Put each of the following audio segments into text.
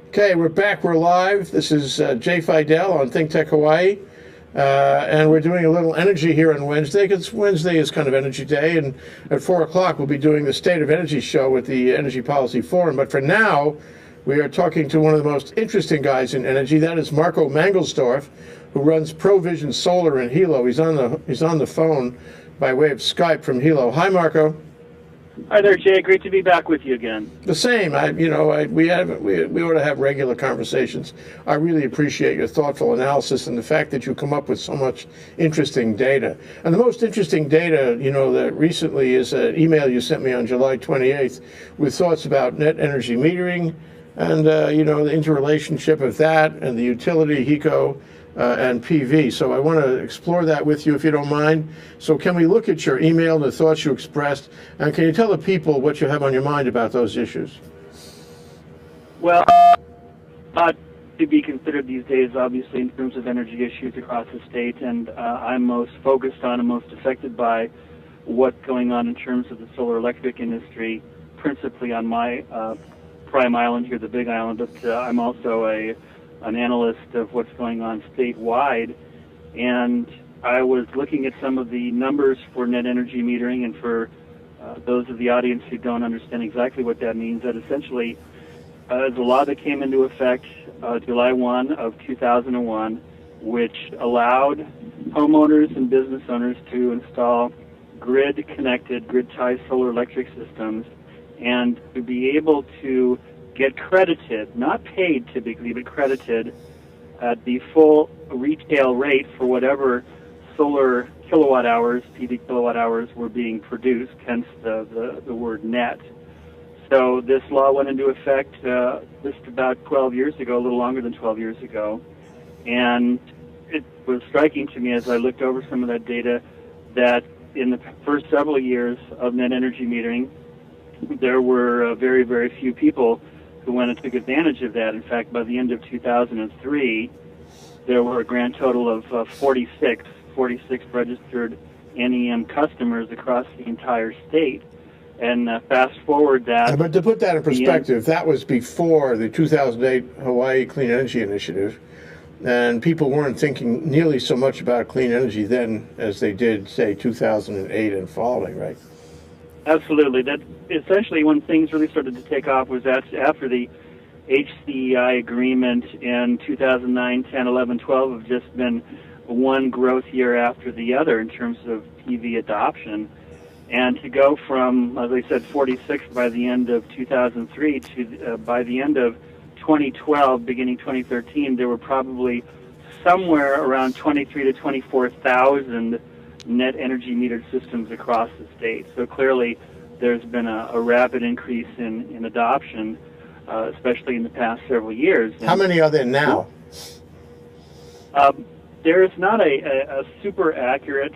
Okay, we're back. We're live. This is Jay Fidel on Think Tech Hawaii. And we're doing a little energy here on Wednesday because Wednesday is kind of Energy Day. And at 4 o'clock, we'll be doing the State of Energy show with the Energy Policy Forum. But for now, we are talking to one of the most interesting guys in energy. That is Marco Mangelsdorf, who runs ProVision Solar in Hilo. He's on the phone by way of Skype from Hilo. Hi, Marco. Hi there, Jay. Great to be back with you again. The same. We ought to have regular conversations. I really appreciate your thoughtful analysis and the fact that you come up with so much interesting data. And the most interesting data, that recently is an email you sent me on July 28th with thoughts about net energy metering and, the interrelationship of that and the utility, HECO, and PV. So I want to explore that with you if you don't mind. So can we look at your email, the thoughts you expressed, and can you tell the people what you have on your mind about those issues? Well, to be considered these days, obviously, in terms of energy issues across the state, and I'm most focused on and most affected by what's going on in terms of the solar electric industry, principally on my prime island here, the Big Island, but I'm also an analyst of what's going on statewide, and I was looking at some of the numbers for net energy metering, and for those of the audience who don't understand exactly what that means, that essentially is a law that came into effect July 1 of 2001, which allowed homeowners and business owners to install grid-connected, grid-tied solar electric systems, and to be able to get credited, not paid typically, but credited at the full retail rate for whatever solar kilowatt hours, PV kilowatt hours were being produced, hence the word net. So this law went into effect just about 12 years ago, a little longer than 12 years ago. And it was striking to me as I looked over some of that data that in the first several years of net energy metering, there were very, very few people who went and took advantage of that. In fact, by the end of 2003, there were a grand total of 46 registered NEM customers across the entire state. And fast forward that... But to put that in perspective, that was before the 2008 Hawaii Clean Energy Initiative, and people weren't thinking nearly so much about clean energy then as they did, say, 2008 and following, right? Absolutely. That essentially when things really started to take off was after the HCEI agreement in 2009, 10, 11, 12 have just been one growth year after the other in terms of PV adoption. And to go from, as I said, 46 by the end of 2003 to by the end of 2012, beginning 2013, there were probably somewhere around 23 to 24,000 net energy metered systems across the state. So clearly there's been a rapid increase in adoption, especially in the past several years. How many are there now? There is not a super accurate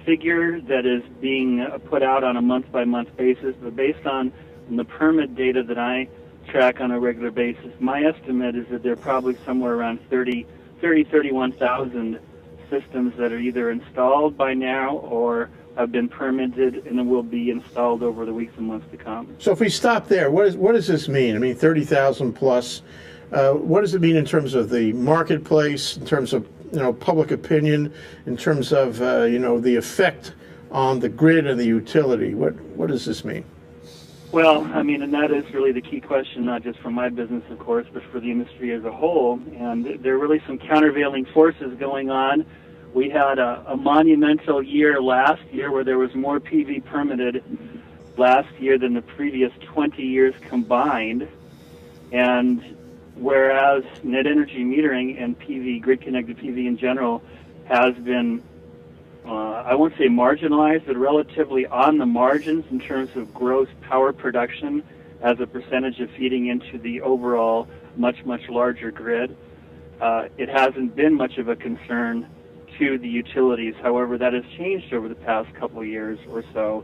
figure that is being put out on a month-by-month basis, but based on the permit data that I track on a regular basis, my estimate is that there are probably somewhere around 31,000 systems that are either installed by now or have been permitted and will be installed over the weeks and months to come. So if we stop there, what does this mean? I mean, 30,000 plus. What does it mean in terms of the marketplace, in terms of public opinion, in terms of the effect on the grid and the utility? What does this mean? Well, I mean, and that is really the key question, not just for my business, of course, but for the industry as a whole. And there are really some countervailing forces going on. We had a monumental year last year where there was more PV permitted last year than the previous 20 years combined. And whereas net energy metering and PV, grid-connected PV in general, has been I won't say marginalized, but relatively on the margins in terms of gross power production as a percentage of feeding into the overall much, much larger grid. It hasn't been much of a concern to the utilities. However, that has changed over the past couple of years or so.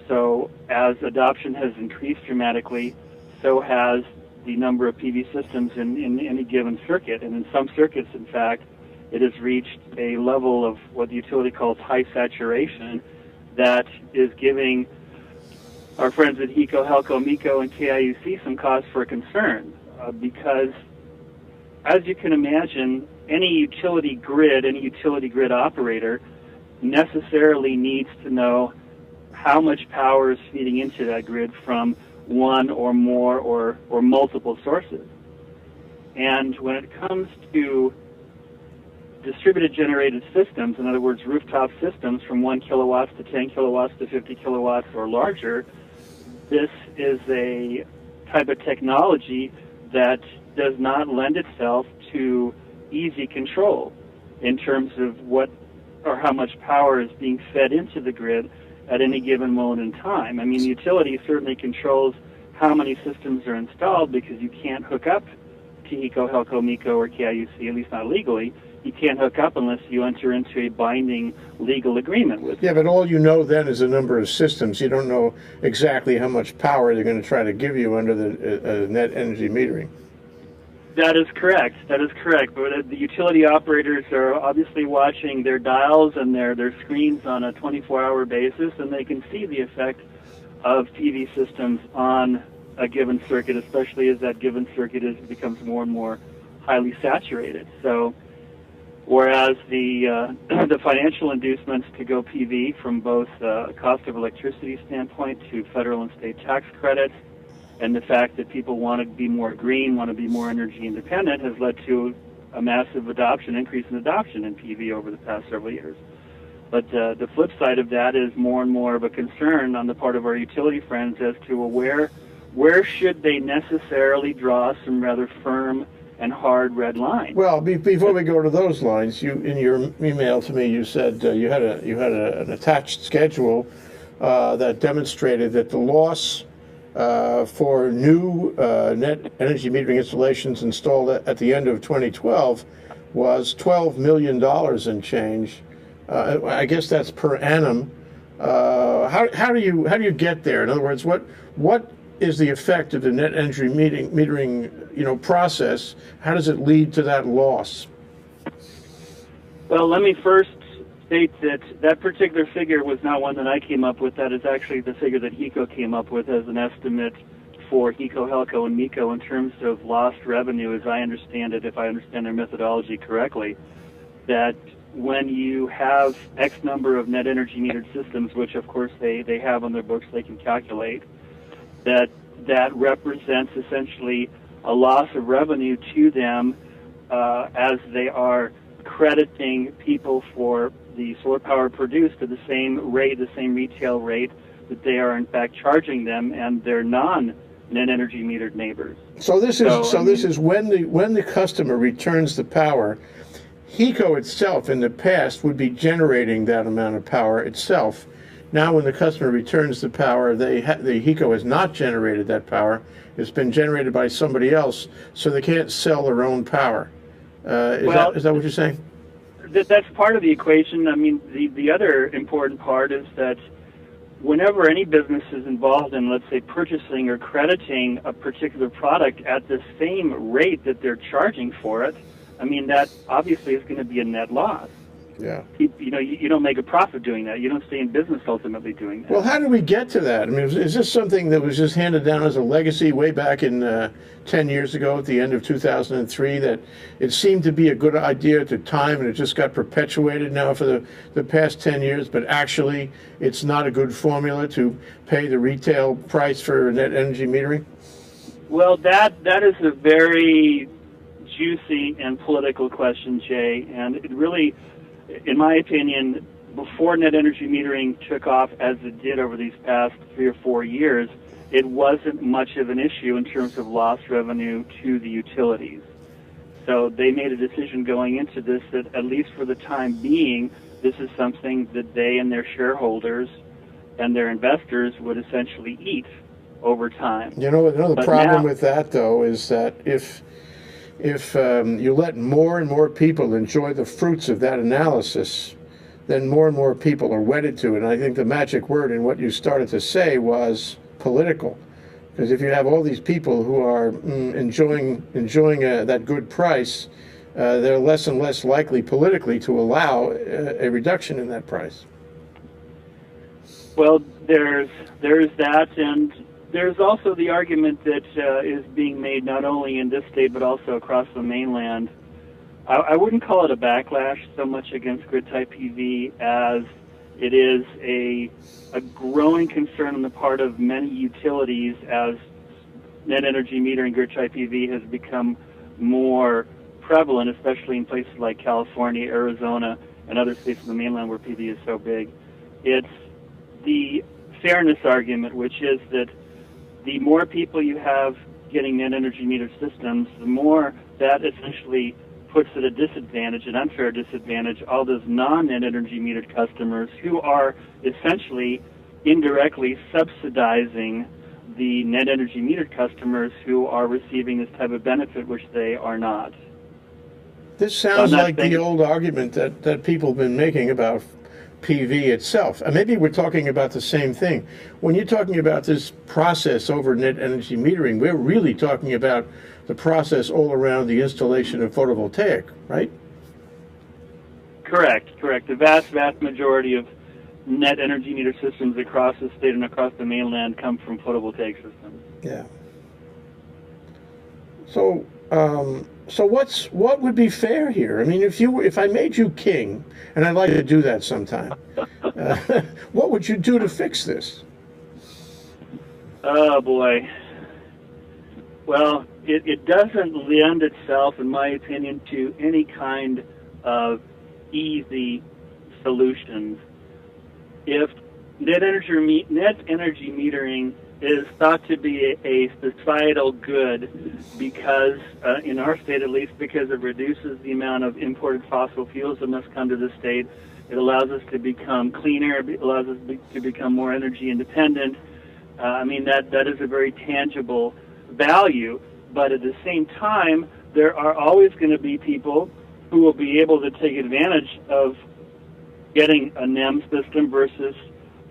So as adoption has increased dramatically, so has the number of PV systems in any given circuit. And in some circuits, in fact, it has reached a level of what the utility calls high saturation that is giving our friends at HECO, HELCO, MECO, and KIUC some cause for concern. because, as you can imagine, any utility grid operator necessarily needs to know how much power is feeding into that grid from one or more or multiple sources. And when it comes to distributed generated systems, in other words, rooftop systems from 1 kilowatts to 10 kilowatts to 50 kilowatts or larger, this is a type of technology that does not lend itself to easy control in terms of what or how much power is being fed into the grid at any given moment in time. I mean, the utility certainly controls how many systems are installed because you can't hook up to HECO, HELCO, MECO, or KIUC, at least not legally. You can't hook up unless you enter into a binding legal agreement with them. Yeah, but all you know then is the number of systems. You don't know exactly how much power they're going to try to give you under the net energy metering. That is correct. That is correct. But the utility operators are obviously watching their dials and their screens on a 24-hour basis, and they can see the effect of PV systems on a given circuit, especially as that given circuit becomes more and more highly saturated. So, whereas the financial inducements to go PV from both a cost of electricity standpoint to federal and state tax credits, and the fact that people want to be more green, want to be more energy independent, has led to a massive increase in adoption in PV over the past several years. But the flip side of that is more and more of a concern on the part of our utility friends as to where should they necessarily draw some rather firm and hard red lines. Well, before we go to those lines, you in your email to me, you said you had an attached schedule that demonstrated that the loss for new net energy metering installations installed at the end of 2012 was $12 million and change. I guess that's per annum. How do you get there? In other words, what is the effect of the net energy metering process? How does it lead to that loss? Well, let me first state that particular figure was not one that I came up with. That is actually the figure that HECO came up with as an estimate for HECO, HELCO, and MECO in terms of lost revenue, as I understand it, if I understand their methodology correctly, that when you have X number of net energy metered systems, which of course they have on their books, they can calculate, that represents essentially a loss of revenue to them as they are crediting people for the solar power produced at the same rate, the same retail rate that they are in fact charging them and their non-net energy metered neighbors. So this is when the customer returns the power. HECO itself in the past would be generating that amount of power itself. Now when the customer returns the power, the HECO has not generated that power. It's been generated by somebody else, so they can't sell their own power. Is that what you're saying? That's part of the equation. I mean, the other important part is that whenever any business is involved in, let's say, purchasing or crediting a particular product at the same rate that they're charging for it, I mean, that obviously is going to be a net loss. Yeah. You don't make a profit doing that. You don't stay in business ultimately doing that. Well, how did we get to that? I mean, is this something that was just handed down as a legacy way back in 10 years ago at the end of 2003 that it seemed to be a good idea at the time and it just got perpetuated now for the past 10 years, but actually it's not a good formula to pay the retail price for net energy metering? Well, that is a very juicy and political question, Jay, and it really, in my opinion, before net energy metering took off as it did over these past 3 or 4 years, it wasn't much of an issue in terms of lost revenue to the utilities. So they made a decision going into this that at least for the time being, this is something that they and their shareholders and their investors would essentially eat over time. You know, another problem with that, though, is that if you let more and more people enjoy the fruits of that analysis, then more and more people are wedded to it. And I think the magic word in what you started to say was political. Because if you have all these people who are enjoying that good price, they're less and less likely politically to allow a reduction in that price. Well, there's that, and there's also the argument that is being made not only in this state but also across the mainland. I wouldn't call it a backlash so much against grid-type PV as it is a growing concern on the part of many utilities as net energy metering grid-type PV has become more prevalent, especially in places like California, Arizona, and other states on the mainland where PV is so big. It's the fairness argument, which is that the more people you have getting net energy meter systems, the more that essentially puts at a disadvantage, an unfair disadvantage, all those non-net energy metered customers who are essentially indirectly subsidizing the net energy metered customers who are receiving this type of benefit, which they are not. This sounds like the old argument that people have been making about PV itself. And maybe we're talking about the same thing. When you're talking about this process over net energy metering, we're really talking about the process all around the installation of photovoltaic, right? Correct. The vast majority of net energy meter systems across the state and across the mainland come from photovoltaic systems. Yeah. So, what would be fair here? I mean, if I made you king, and I'd like to do that sometime, what would you do to fix this? Oh boy. Well, it doesn't lend itself, in my opinion, to any kind of easy solutions. If net energy metering is thought to be a societal good because, in our state at least, because it reduces the amount of imported fossil fuels that must come to the state, it allows us to become cleaner, it allows us to become more energy independent. I mean, that is a very tangible value, but at the same time, there are always going to be people who will be able to take advantage of getting a NEM system versus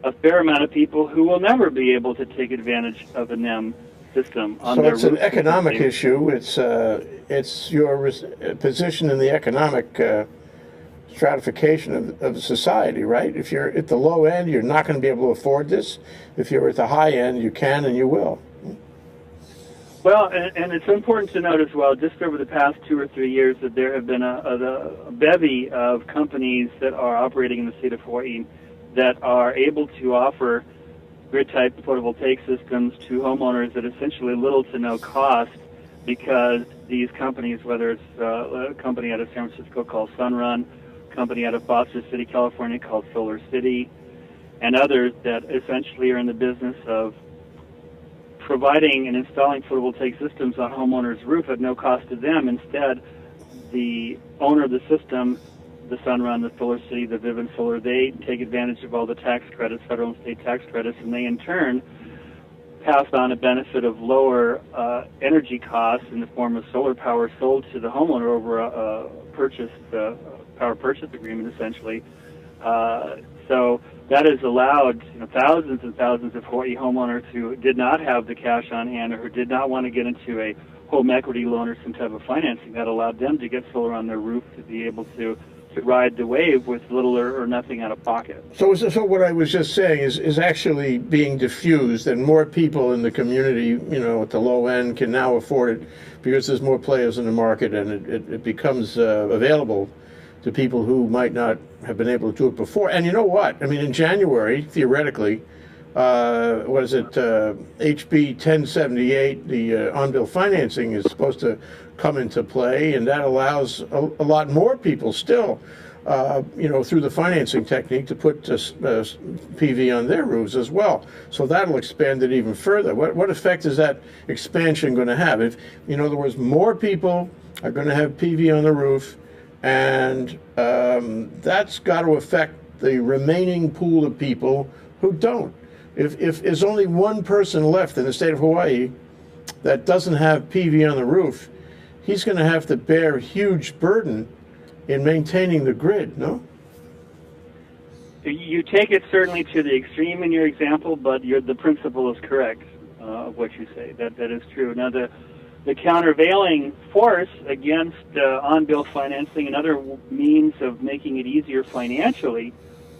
a fair amount of people who will never be able to take advantage of a NEM system on their roof. So it's an economic issue. It's your position in the economic stratification of society, right? If you're at the low end, you're not going to be able to afford this. If you're at the high end, you can and you will. Well, and it's important to note as well, just over the past 2 or 3 years, that there have been a bevy of companies that are operating in the state of Hawaii that are able to offer grid-type photovoltaic systems to homeowners at essentially little to no cost, because these companies, whether it's a company out of San Francisco called Sunrun, a company out of Foster City, California called Solar City, and others that essentially are in the business of providing and installing photovoltaic systems on homeowners' roof at no cost to them. Instead, the owner of the system, the Sunrun, the Solar City, the Vivint Solar, they take advantage of all the tax credits, federal and state tax credits, and they in turn pass on a benefit of lower energy costs in the form of solar power sold to the homeowner over a power purchase agreement, essentially. So that has allowed thousands and thousands of Hawaii homeowners who did not have the cash on hand or who did not want to get into a home equity loan or some type of financing, that allowed them to get solar on their roof to be able to ride the wave with little or nothing out of pocket. So what I was just saying is actually being diffused, and more people in the community, at the low end can now afford it because there's more players in the market, and it becomes available to people who might not have been able to do it before. And you know what? I mean, in January, theoretically, HB 1078, the on-bill financing is supposed to come into play, and that allows a lot more people still, through the financing technique, to put PV on their roofs as well. So that'll expand it even further. What effect is that expansion going to have? If, in other words, more people are going to have PV on the roof, and that's got to affect the remaining pool of people who don't. If there's only one person left in the state of Hawaii that doesn't have PV on the roof, he's going to have to bear a huge burden in maintaining the grid, no? You take it certainly to the extreme in your example, but the principle is correct of what you say. That is true. Now, the countervailing force against on-bill financing and other means of making it easier financially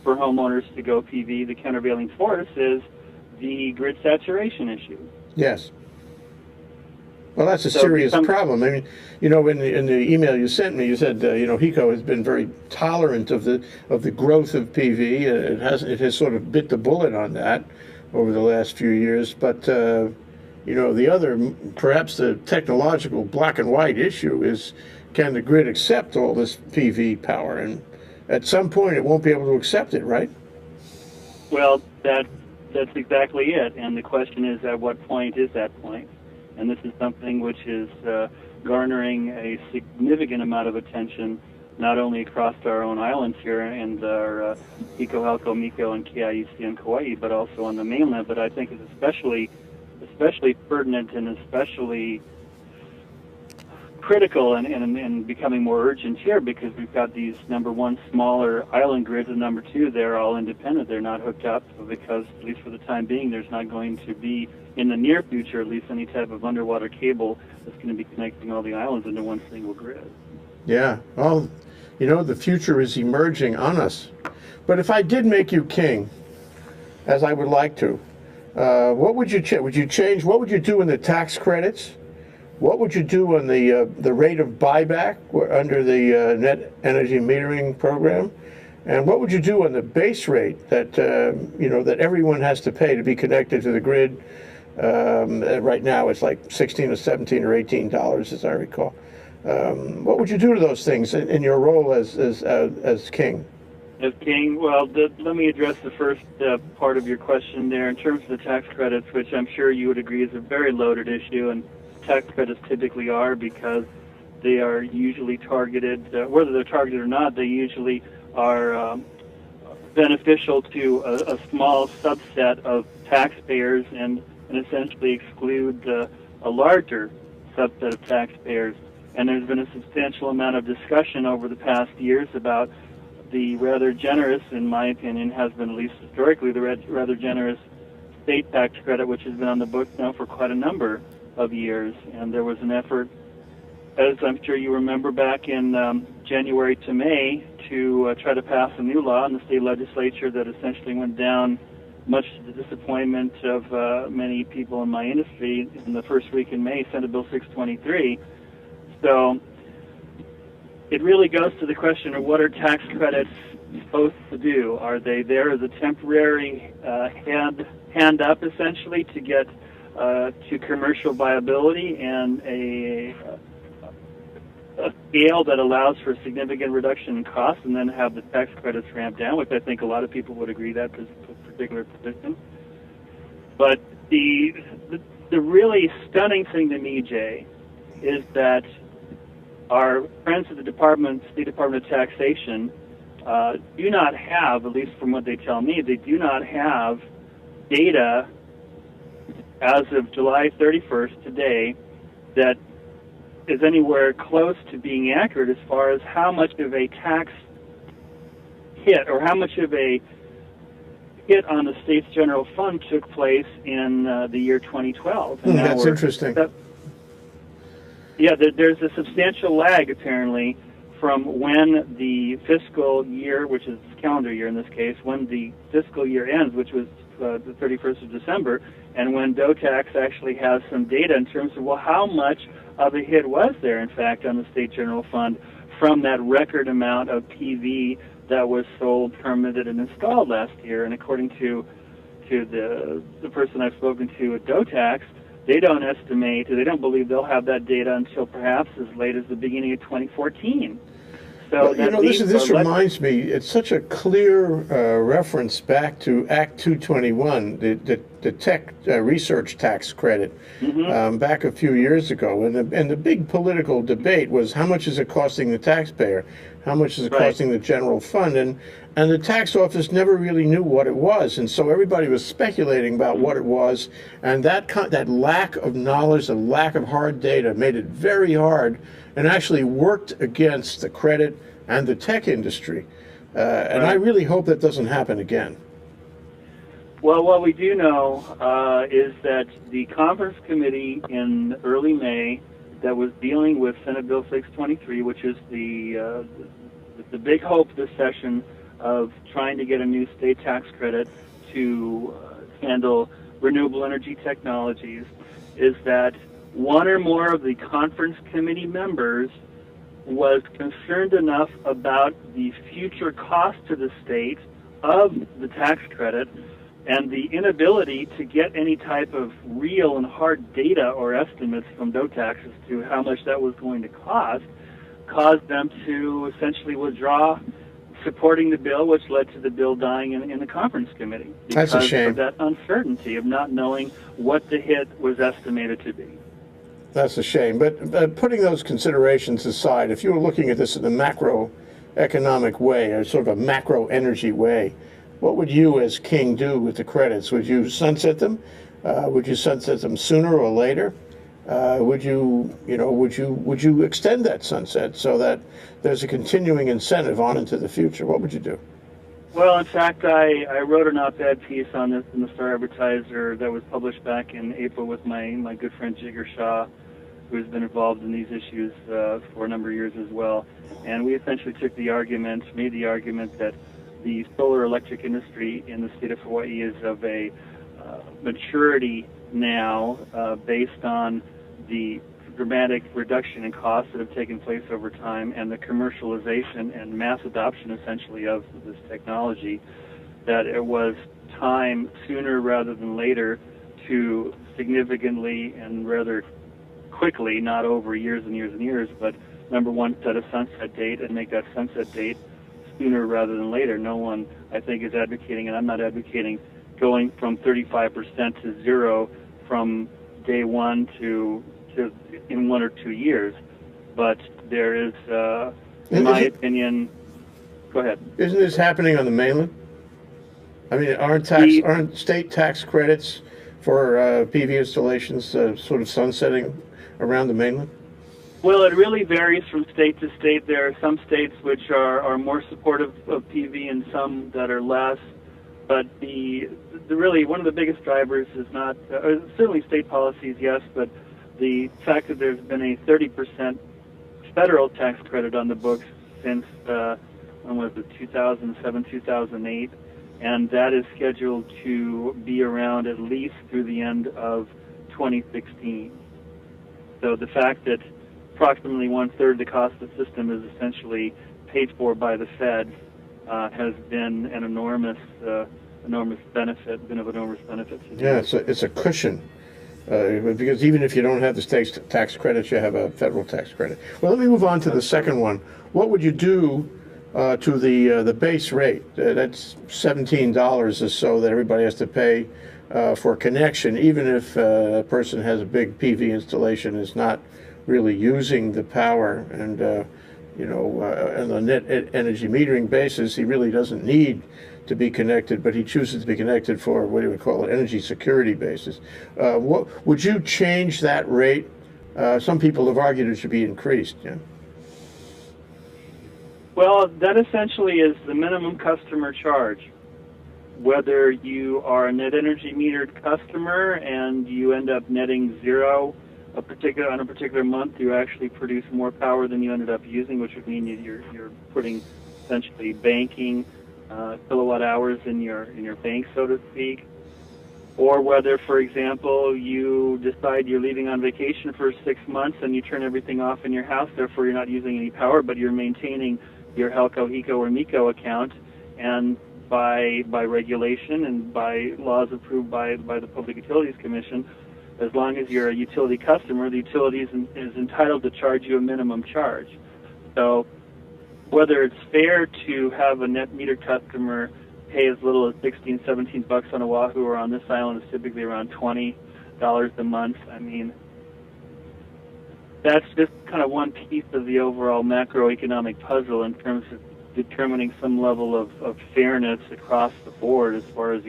for homeowners to go PV, the countervailing force is the grid saturation issue. Yes. Well, that's a So serious problem. I mean, in the email you sent me, you said HECO has been very tolerant of the growth of PV. It has sort of bit the bullet on that over the last few years. But the other, perhaps the technological black and white issue is, can the grid accept all this PV power? And at some point, it won't be able to accept it, right? Well, that's exactly it. And the question is, at what point is that point? And this is something which is garnering a significant amount of attention, not only across our own islands here and our HECO, HELCO, MECO, and KIUC in Kauai, but also on the mainland. But I think it's especially pertinent and especially critical and becoming more urgent here, because we've got these, number one, smaller island grids, and number two, they're all independent. They're not hooked up because, at least for the time being, there's not going to be, in the near future at least, any type of underwater cable that's going to be connecting all the islands into one single grid. Yeah, well, the future is emerging on us. But if I did make you king, as I would like to, what would you change? Would you change? What would you do in the tax credits? What would you do on the rate of buyback under the net energy metering program? And what would you do on the base rate that that everyone has to pay to be connected to the grid? Right now, it's like $16 or $17 or $18, as I recall. What would you do to those things in your role as king? As king, well, let me address the first part of your question there in terms of the tax credits, which I'm sure you would agree is a very loaded issue, and tax credits typically are, because they are usually targeted, whether they're targeted or not, they usually are beneficial to a small subset of taxpayers and essentially exclude a larger subset of taxpayers. And there's been a substantial amount of discussion over the past years about the rather generous, in my opinion, has been, at least historically, the rather generous state tax credit, which has been on the books now for quite a number of years. And there was an effort, as I'm sure you remember, back in January to May to try to pass a new law in the state legislature that essentially went down, much to the disappointment of many people in my industry, in the first week in May, Senate Bill 623. So it really goes to the question of, what are tax credits supposed to do? Are they there as a temporary hand up, essentially, to get to commercial viability and a scale that allows for significant reduction in costs, and then have the tax credits ramp down, which I think a lot of people would agree that particular position. But the really stunning thing to me, Jay, is that our friends at the State Department of Taxation do not have, at least from what they tell me, they do not have data as of July 31st today that is anywhere close to being accurate as far as how much of a tax hit or how much of a hit on the state's general fund took place in the year 2012. And that's interesting. There's a substantial lag, apparently, from when the fiscal year, which is calendar year in this case, when the fiscal year ends, which was the 31st of December, and when DOTAX actually has some data in terms of, well, how much of a hit was there, in fact, on the state general fund from that record amount of PV that was sold, permitted, and installed last year. And according to the person I've spoken to at DOTAX, they don't estimate, they don't believe they'll have that data until perhaps as late as the beginning of 2014. So this reminds me, it's such a clear reference back to Act 221, the tech research tax credit, back a few years ago. And the big political debate was, how much is it costing the taxpayer? How much is it costing the general fund? And the tax office never really knew what it was. And so everybody was speculating about what it was. And that lack of knowledge, the lack of hard data, made it very hard and actually worked against the credit and the tech industry. And I really hope that doesn't happen again. Well, what we do know is that the conference committee in early May that was dealing with Senate Bill 623, which is the big hope this session of trying to get a new state tax credit to handle renewable energy technologies is that one or more of the conference committee members was concerned enough about the future cost to the state of the tax credit and the inability to get any type of real and hard data or estimates from DOTAX as to how much that was going to cost, caused them to essentially withdraw supporting the bill, which led to the bill dying in the conference committee. That's a shame. Because of that uncertainty of not knowing what the hit was estimated to be. That's a shame. But putting those considerations aside, if you were looking at this in a macroeconomic way, or sort of a macro energy way, what would you as king do with the credits? Would you sunset them? Would you sunset them sooner or later? Would you extend that sunset so that there's a continuing incentive on into the future? What would you do? Well, in fact, I wrote an op-ed piece on this in the Star Advertiser that was published back in April with my good friend Jigar Shah, who's been involved in these issues for a number of years as well. And we essentially made the argument that the solar electric industry in the state of Hawaii is of a maturity now based on the dramatic reduction in costs that have taken place over time and the commercialization and mass adoption essentially of this technology, that it was time sooner rather than later to significantly and rather quickly, not over years and years and years, but number one, set a sunset date and make that sunset date sooner rather than later. No one, I think, is advocating, and I'm not advocating, going from 35% to zero from day one to in 1 or 2 years. But there is, in my opinion, go ahead. Isn't this happening on the mainland? I mean, aren't state tax credits for PV installations sort of sunsetting around the mainland? Well, it really varies from state to state. There are some states which are more supportive of PV and some that are less. But the really one of the biggest drivers is not certainly state policies, yes, but the fact that there's been a 30% federal tax credit on the books since when was it, 2007, 2008, and that is scheduled to be around at least through the end of 2016. So the fact that approximately 1/3 the cost of the system is essentially paid for by the Fed has been an enormous benefit. Yeah, it's a cushion. Because even if you don't have the state tax credits, you have a federal tax credit. Well, let me move on to the second one. What would you do to the base rate? That's $17 or so that everybody has to pay for a connection, even if a person has a big PV installation, is not really using the power, and on a net energy metering basis, he really doesn't need to be connected, but he chooses to be connected for, what do we call it, energy security basis. What would you change that rate? Some people have argued it should be increased. Yeah. Well, that essentially is the minimum customer charge. Whether you are a net energy metered customer and you end up netting zero on a particular month, you actually produce more power than you ended up using, which would mean you're putting essentially banking kilowatt hours in your bank, so to speak. Or whether, for example, you decide you're leaving on vacation for 6 months and you turn everything off in your house, therefore you're not using any power, but you're maintaining your HELCO, HECO, or MECO account, and by regulation and by laws approved by the Public Utilities Commission, as long as you're a utility customer, the utility is entitled to charge you a minimum charge. So whether it's fair to have a net meter customer pay as little as 16, 17 bucks on Oahu, or on this island is typically around $20 a month, I mean, that's just kind of one piece of the overall macroeconomic puzzle in terms of determining some level of fairness across the board as far as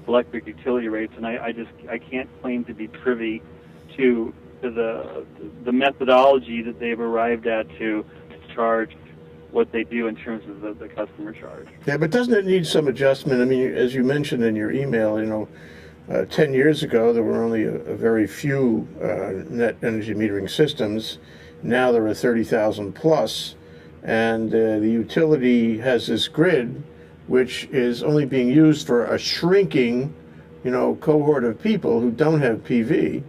electric utility rates, and I can't claim to be privy to the methodology that they've arrived at to charge what they do in terms of the customer charge. Yeah, but doesn't it need some adjustment? I mean, as you mentioned in your email, 10 years ago there were only a very few net energy metering systems. Now there are 30,000 plus, and the utility has this grid which is only being used for a shrinking cohort of people who don't have PV,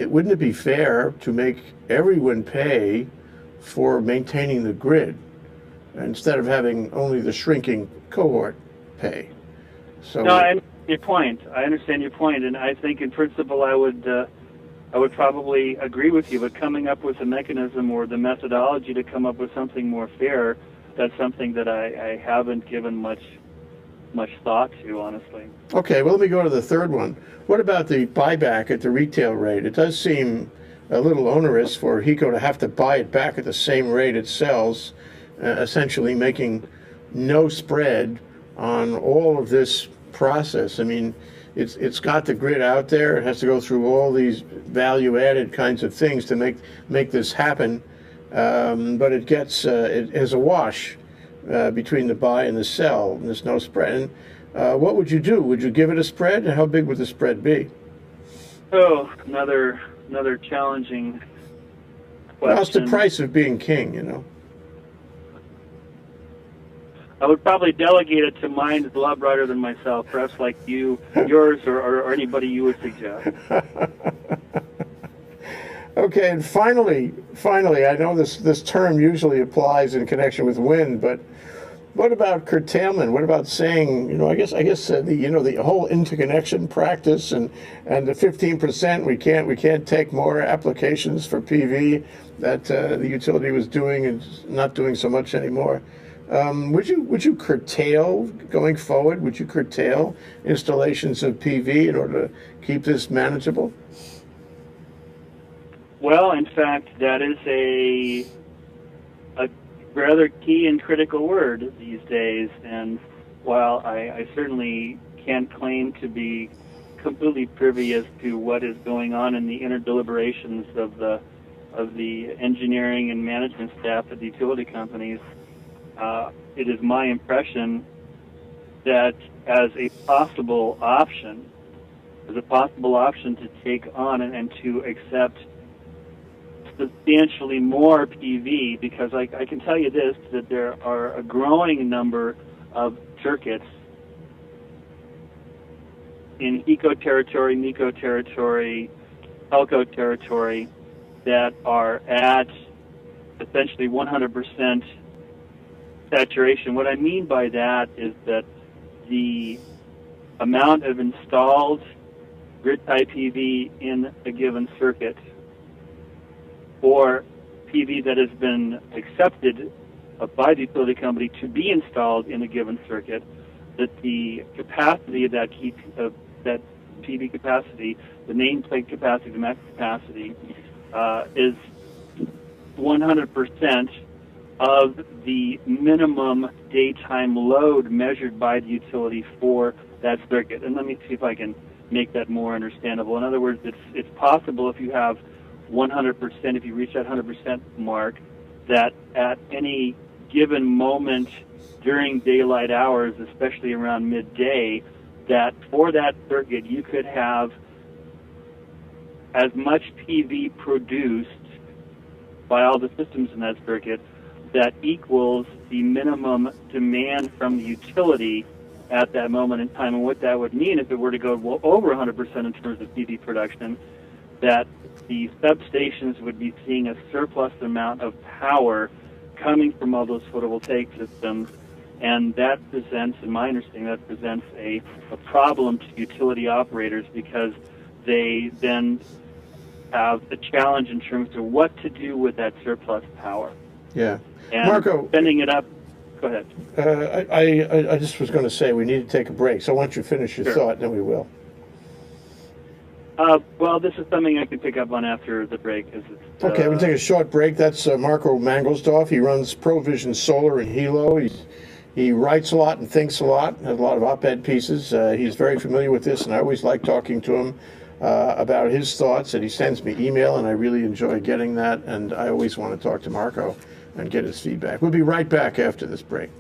wouldn't it be fair to make everyone pay for maintaining the grid instead of having only the shrinking cohort pay? So, no, I understand your point, and I think in principle I would probably agree with you. But coming up with a mechanism or the methodology to come up with something more fair, that's something that I haven't given much thought to, honestly. Okay, well, let me go to the third one. What about the buyback at the retail rate? It does seem a little onerous for HECO to have to buy it back at the same rate it sells, essentially making no spread on all of this process. I mean, it's got the grid out there. It has to go through all these value-added kinds of things to make this happen, but it has a wash between the buy and the sell, and there's no spread. And what would you do? Would you give it a spread, and how big would the spread be? Oh, another challenging question. Well, it's the price of being king, I would probably delegate it to minds a lot brighter than myself, perhaps like yours, or anybody you would suggest. Okay, and finally, I know this term usually applies in connection with wind, but what about curtailment? What about saying, I guess the whole interconnection practice and the 15% we can't take more applications for PV that the utility was doing and not doing so much anymore. Would you curtail going forward? Would you curtail installations of PV in order to keep this manageable? Well, in fact, that is a rather key and critical word these days. And while I certainly can't claim to be completely privy as to what is going on in the inner deliberations of the engineering and management staff at the utility companies, it is my impression that as a possible option to take on and to accept substantially more PV, because I can tell you this, that there are a growing number of circuits in ECO territory, MECO territory, ELCO territory that are at essentially 100% saturation. What I mean by that is that the amount of installed grid-type PV in a given circuit, or PV that has been accepted by the utility company to be installed in a given circuit, that the capacity of that PV capacity, the nameplate capacity, the max capacity, is 100% of the minimum daytime load measured by the utility for that circuit. And let me see if I can make that more understandable. In other words, it's possible if you have 100%, if you reach that 100% mark, that at any given moment during daylight hours, especially around midday, that for that circuit you could have as much PV produced by all the systems in that circuit that equals the minimum demand from the utility at that moment in time. And what that would mean if it were to go over 100% in terms of PV production, that the substations would be seeing a surplus amount of power coming from all those photovoltaic systems, and that presents, in my understanding, that presents a problem to utility operators, because they then have a challenge in terms of what to do with that surplus power. Yeah. And Marco, spending it up. Go ahead. I just was going to say we need to take a break, so why don't you finish your thought, and then we will. Well, this is something I can pick up on after the break. Okay, we'll take a short break. That's Marco Mangelsdorf. He runs ProVision Solar in Hilo. He writes a lot and thinks a lot, has a lot of op-ed pieces. He's very familiar with this, and I always like talking to him about his thoughts, and he sends me email, and I really enjoy getting that, and I always want to talk to Marco and get his feedback. We'll be right back after this break.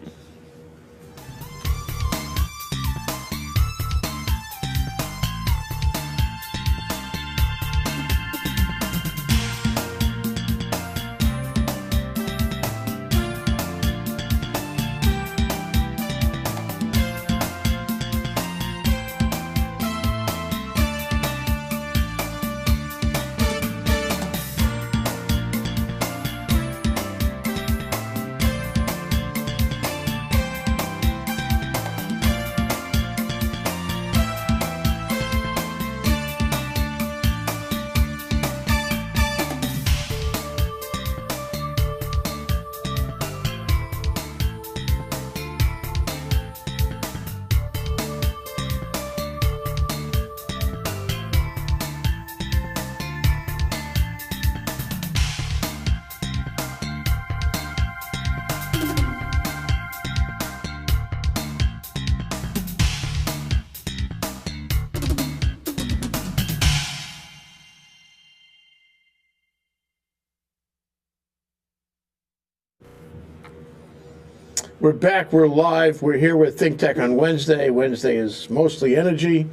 We're back. We're live. We're here with Think Tech on Wednesday. Wednesday is mostly energy.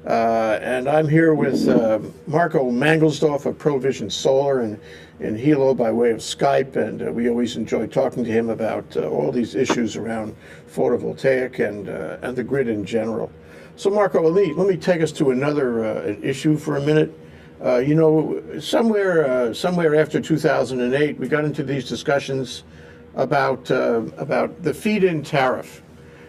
And I'm here with Marco Mangelsdorf of Provision Solar in Hilo by way of Skype. And we always enjoy talking to him about all these issues around photovoltaic and the grid in general. So, Marco, let me take us to another issue for a minute. Somewhere after 2008, we got into these discussions about the feed-in tariff,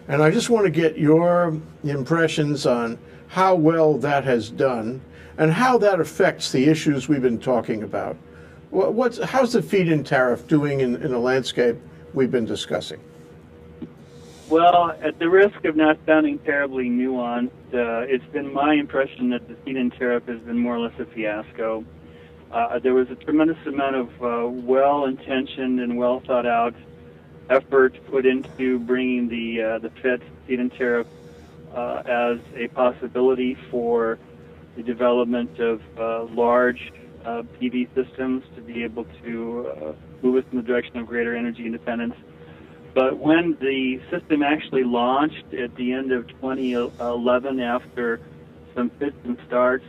and I just want to get your impressions on how well that has done and how that affects the issues we've been talking about. How's the feed-in tariff doing in the landscape we've been discussing? Well, at the risk of not sounding terribly nuanced, it's been my impression that the feed-in tariff has been more or less a fiasco. There was a tremendous amount of well-intentioned and well-thought-out effort put into bringing the FIT feed-in tariff as a possibility for the development of large PV systems to be able to move us in the direction of greater energy independence. But when the system actually launched at the end of 2011, after some fits and starts,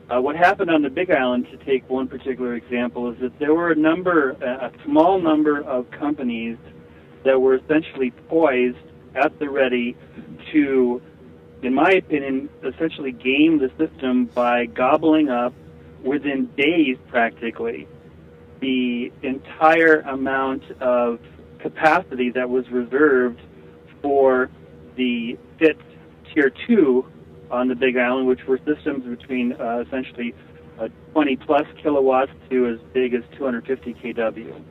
what happened on the Big Island, to take one particular example, is that there were a small number of companies that were essentially poised at the ready to, in my opinion, essentially game the system by gobbling up, within days practically, the entire amount of capacity that was reserved for the FIT Tier 2 on the Big Island, which were systems between essentially 20 plus kilowatts to as big as 250 kW.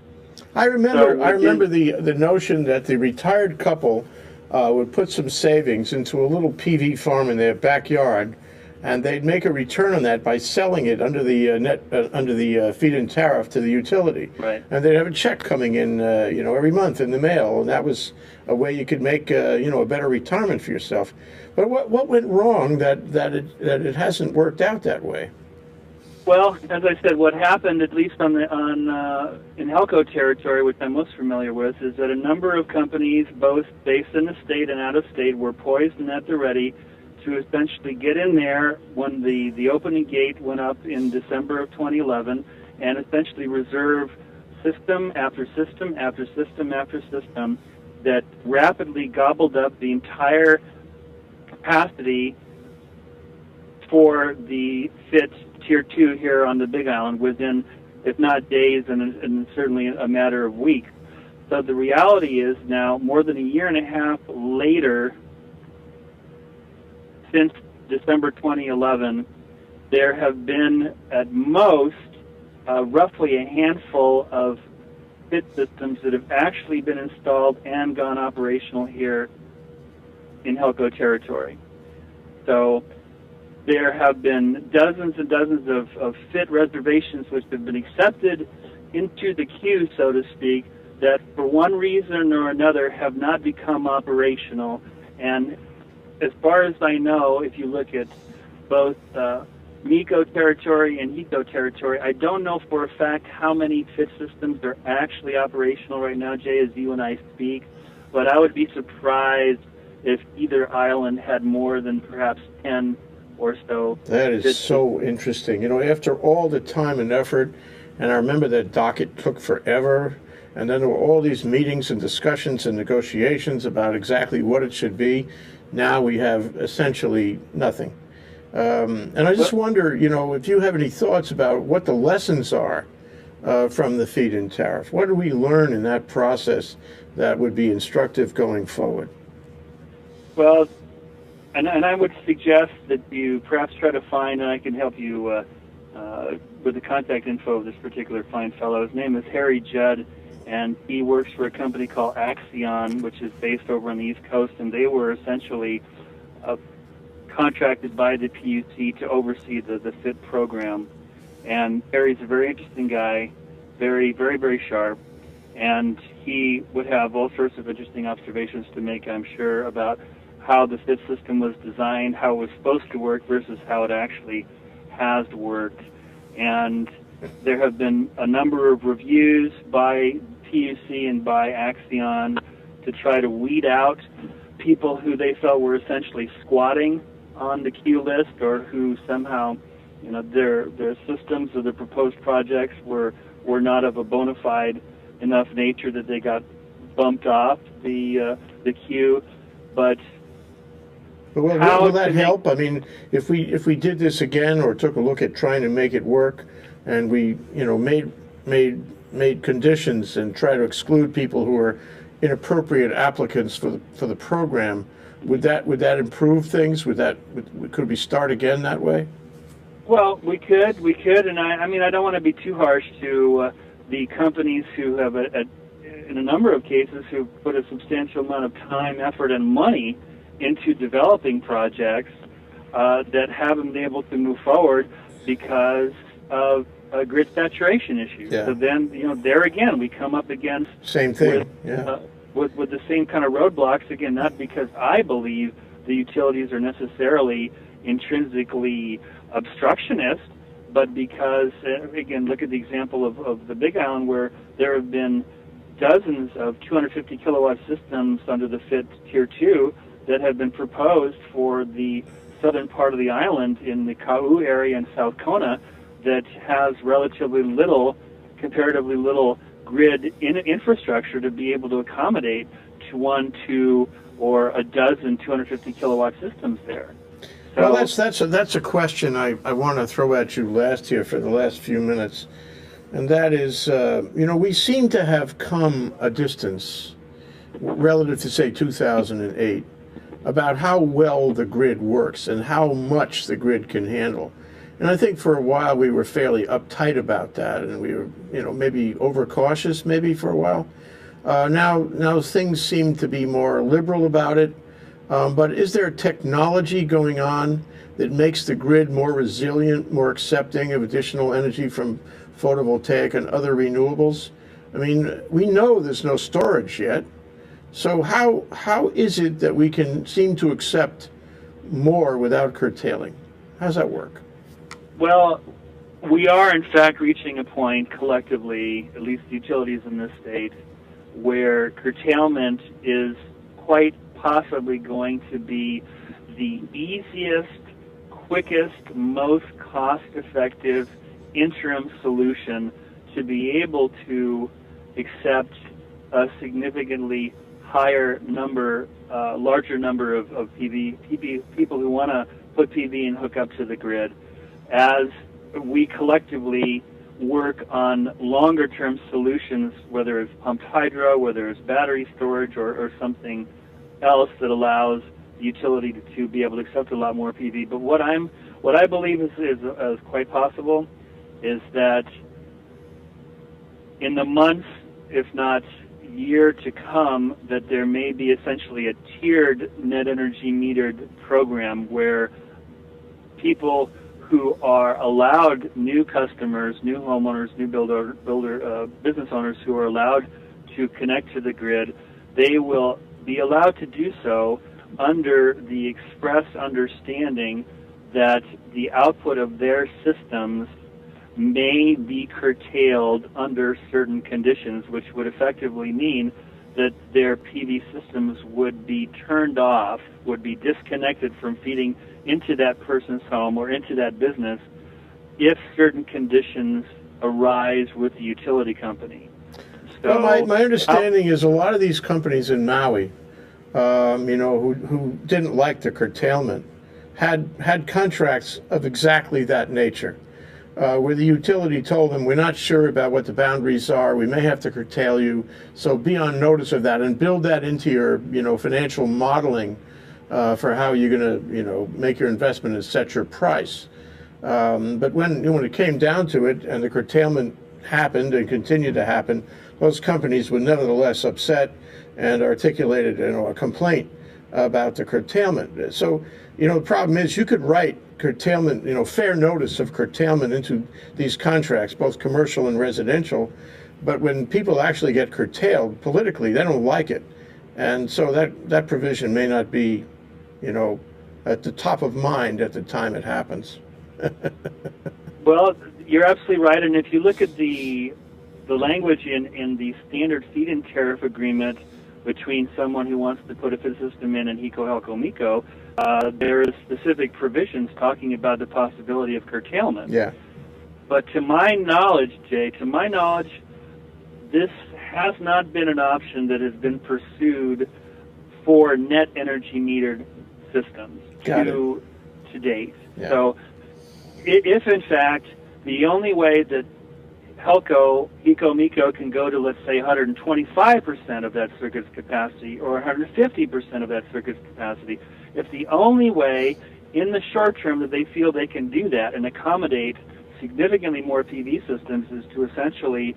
I remember the notion that the retired couple would put some savings into a little PV farm in their backyard, and they'd make a return on that by selling it under the feed-in tariff to the utility. Right. And they'd have a check coming in, every month in the mail, and that was a way you could make, a better retirement for yourself. But what went wrong that it hasn't worked out that way? Well, as I said, what happened, at least in Helco territory, which I'm most familiar with, is that a number of companies, both based in the state and out of state, were poised and at the ready to essentially get in there when the opening gate went up in December of 2011 and essentially reserve system after system after system after system that rapidly gobbled up the entire capacity for the FIT Tier 2 here on the Big Island within, if not days, and certainly a matter of weeks. So the reality is now, more than a year and a half later, since December 2011, there have been at most roughly a handful of FIT systems that have actually been installed and gone operational here in Helco territory. So there have been dozens and dozens of FIT reservations which have been accepted into the queue, so to speak, that for one reason or another have not become operational. And as far as I know, if you look at both MECO territory and HECO territory, I don't know for a fact how many FIT systems are actually operational right now, Jay, as you and I speak, but I would be surprised if either island had more than perhaps 10 or so. That is so interesting. After all the time and effort, and I remember that docket took forever, and then there were all these meetings and discussions and negotiations about exactly what it should be. Now we have essentially nothing. And I just wonder, if you have any thoughts about what the lessons are from the feed-in tariff. What do we learn in that process that would be instructive going forward? Well, and I would suggest that you perhaps try to find, and I can help you with the contact info of this particular fine fellow. His name is Harry Judd, and he works for a company called Axion, which is based over on the East Coast, and they were essentially contracted by the PUC to oversee the FIT program. And Harry's a very interesting guy, very, very, very sharp, and he would have all sorts of interesting observations to make, I'm sure, about how the FIT system was designed, how it was supposed to work versus how it actually has worked. And there have been a number of reviews by PUC and by Axion to try to weed out people who they felt were essentially squatting on the queue list, or who somehow, their systems or their proposed projects were not of a bona fide enough nature that they got bumped off the queue. But will that help? I mean, if we did this again, or took a look at trying to make it work, and we made conditions and try to exclude people who are inappropriate applicants for the program, would that improve things? Could we start again that way? Well, we could, and I don't want to be too harsh to the companies who have, in a number of cases, who put a substantial amount of time, effort, and money into developing projects that haven't been able to move forward because of grid saturation issues. Yeah. So then, there again, we come up against same thing. With the same kind of roadblocks, again, not because I believe the utilities are necessarily intrinsically obstructionist, but because, again, look at the example of the Big Island, where there have been dozens of 250 kilowatt systems under the FIT Tier 2 that have been proposed for the southern part of the island in the Kau area and South Kona, that has comparatively little grid infrastructure to be able to accommodate to 1, 2, or a dozen 250 kilowatt systems there. So, well, that's a question I want to throw at you for the last few minutes, and that is, we seem to have come a distance relative to, say, 2008, about how well the grid works and how much the grid can handle. And I think for a while we were fairly uptight about that, and we were, maybe overcautious, maybe for a while. Now things seem to be more liberal about it. But is there technology going on that makes the grid more resilient, more accepting of additional energy from photovoltaic and other renewables? I mean, we know there's no storage yet. So how is it that we can seem to accept more without curtailing? How does that work? Well, we are in fact reaching a point collectively, at least the utilities in this state, where curtailment is quite possibly going to be the easiest, quickest, most cost-effective interim solution to be able to accept a significantly larger number of people who want to put PV and hook up to the grid, as we collectively work on longer-term solutions, whether it's pumped hydro, whether it's battery storage, or something else that allows the utility to be able to accept a lot more PV. But what I believe is quite possible is that in the months, if not year to come, that there may be essentially a tiered net energy metered program where people who are allowed, new customers, new homeowners, new business owners who are allowed to connect to the grid, they will be allowed to do so under the express understanding that the output of their systems may be curtailed under certain conditions, which would effectively mean that their PV systems would be turned off, would be disconnected from feeding into that person's home or into that business if certain conditions arise with the utility company. So, well, my understanding is a lot of these companies in Maui, who didn't like the curtailment, had contracts of exactly that nature, where the utility told them, we're not sure about what the boundaries are, we may have to curtail you, so be on notice of that and build that into your financial modeling for how you're going to make your investment and set your price. But when it came down to it and the curtailment happened and continued to happen, those companies were nevertheless upset and articulated a complaint about the curtailment. So the problem is you could write curtailment, fair notice of curtailment into these contracts, both commercial and residential, but when people actually get curtailed politically, they don't like it. And so that provision may not be, at the top of mind at the time it happens. Well, you're absolutely right. And if you look at the language in the standard feed-in tariff agreement between someone who wants to put a system in and HECO, HELCO, MECO, there is specific provisions talking about the possibility of curtailment. Yeah. But to my knowledge, Jay, this has not been an option that has been pursued for net energy metered systems to date. Yeah. So if in fact the only way that HELCO, HECO, MECO can go to, let's say, 125% of that circuit's capacity or 150% of that circuit's capacity, if the only way in the short term that they feel they can do that and accommodate significantly more PV systems is to essentially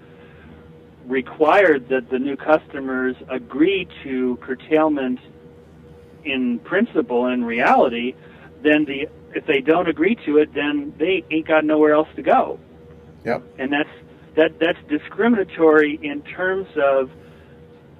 require that the new customers agree to curtailment in principle and in reality, then if they don't agree to it, then they ain't got nowhere else to go. Yep. And that's discriminatory in terms of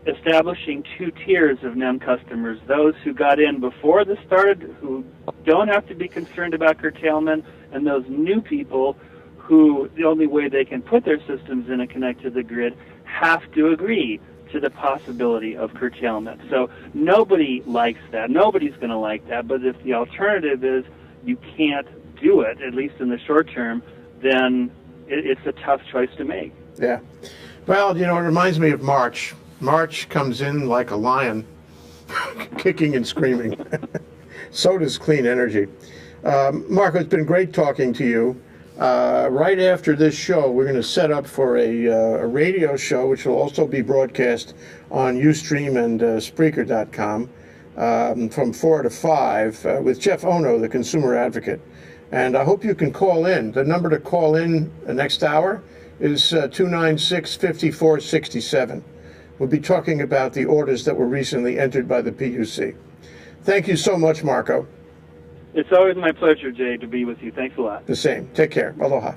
establishing two tiers of NEM customers: those who got in before this started, who don't have to be concerned about curtailment, and those new people who the only way they can put their systems in and connect to the grid have to agree to the possibility of curtailment. So nobody likes that. Nobody's going to like that. But if the alternative is you can't do it, at least in the short term, then it's a tough choice to make. Yeah. Well, it reminds me of March. March comes in like a lion, kicking and screaming. So does clean energy. Marco, it's been great talking to you. Right after this show, we're going to set up for a radio show, which will also be broadcast on Ustream and Spreaker.com from 4 to 5 with Jeff Ono, the consumer advocate. And I hope you can call in. The number to call in the next hour is 296-5467. We'll be talking about the orders that were recently entered by the PUC. Thank you so much, Marco. It's always my pleasure, Jay, to be with you. Thanks a lot. The same. Take care. Aloha.